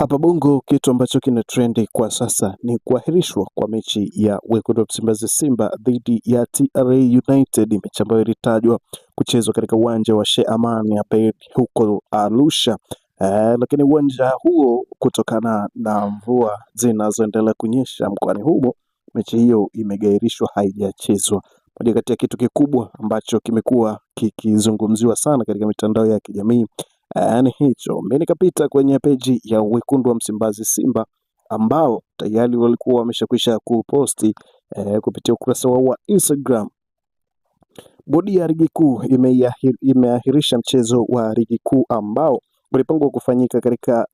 Hapa Bongo kitu ambacho kina trendi kwa sasa ni kuahirishwa kwa mechi ya wekundu wa Msimbazi Simba dhidi ya TRA United, mechi ambayo ilitajwa kuchezwa katika uwanja wa Sheikh Amani Abeid huko Arusha. Lakini uwanja huo kutokana na mvua zinazoendelea kunyesha mkoani humo, mechi hiyo imegairishwa, haijachezwa. Moja kati ya kitu kikubwa ambacho kimekuwa kikizungumziwa sana katika mitandao ya kijamii ni hicho. Mimi nikapita kwenye peji ya wekundu wa Msimbazi Simba ambao tayari walikuwa wameshakwisha kuposti kupitia ukurasa wao wa Instagram. Bodi ya ligi kuu imeahirisha mchezo wa ligi kuu ambao ulipangwa kufanyika katika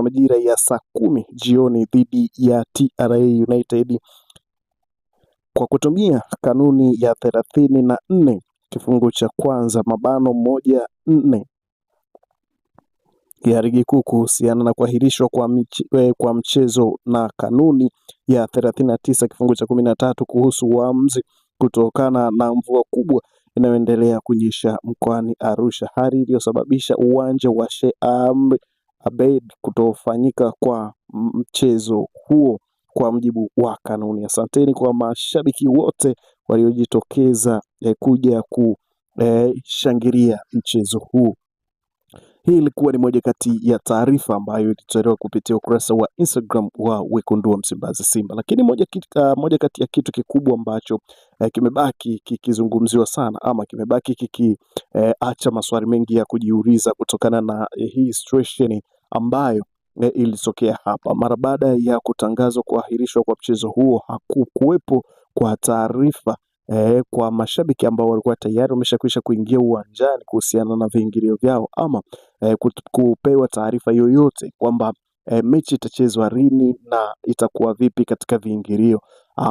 majira ya saa 10 jioni dhidi ya TRA United kwa kutumia kanuni ya 34 kifungu cha kwanza mabano 1(4) ya ligi kuu kuhusiana na kuahirishwa kwa mchezo na kanuni ya 39 kifungu cha 13 kuhusu uamuzi kutokana na mvua kubwa inayoendelea kunyesha mkoani Arusha, hali iliyosababisha uwanja wa Sheikh Amani Abeid kutofanyika kwa mchezo huo kwa mujibu wa kanuni. Asanteni kwa mashabiki wote waliojitokeza kuja kushangilia mchezo huu. Hii ilikuwa ni moja kati ya taarifa ambayo ilitolewa kupitia ukurasa wa Instagram wa wekundu wa Msimbazi Simba. Lakini moja kati ya kitu kikubwa ambacho kimebaki kikizungumziwa sana ama kimebaki kikiacha maswali mengi ya kujiuliza kutokana na hii situation ambayo ilitokea hapa mara baada ya kutangazwa kuahirishwa kwa mchezo huo. Hakukuwepo kwa taarifa kwa mashabiki ambao walikuwa tayari wameshakwisha kuingia uwanjani kuhusiana na viingilio vyao ama kupewa taarifa yoyote kwamba mechi itachezwa lini na itakuwa vipi katika viingilio.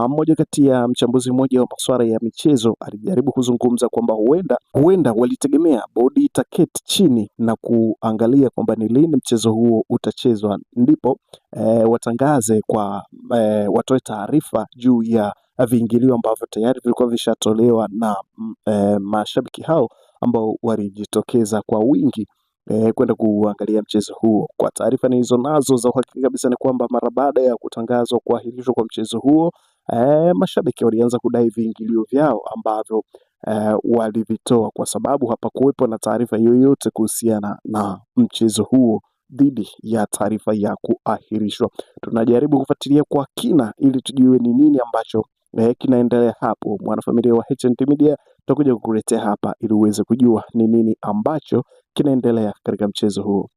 Mmoja kati ya mchambuzi mmoja wa masuala ya michezo alijaribu kuzungumza kwamba huenda walitegemea bodi itaketi chini na kuangalia kwamba ni lini mchezo huo utachezwa, ndipo watangaze watoe taarifa juu ya viingilio ambavyo tayari vilikuwa vishatolewa na mashabiki hao ambao walijitokeza kwa wingi kwenda kuangalia mchezo huo. Kwa taarifa nilizo nazo za uhakika kabisa ni kwamba mara baada ya kutangazwa kuahirishwa kwa mchezo huo, mashabiki walianza kudai viingilio vyao ambavyo walivitoa kwa sababu hapakuwepo na taarifa yoyote kuhusiana na mchezo huo dhidi ya taarifa ya kuahirishwa. Tunajaribu kufuatilia kwa kina ili tujue ni nini ambacho kinaendelea hapo. Mwanafamilia wa HNT Media tutakuja kukuletea hapa ili uweze kujua ni nini ambacho kinaendelea katika mchezo huo.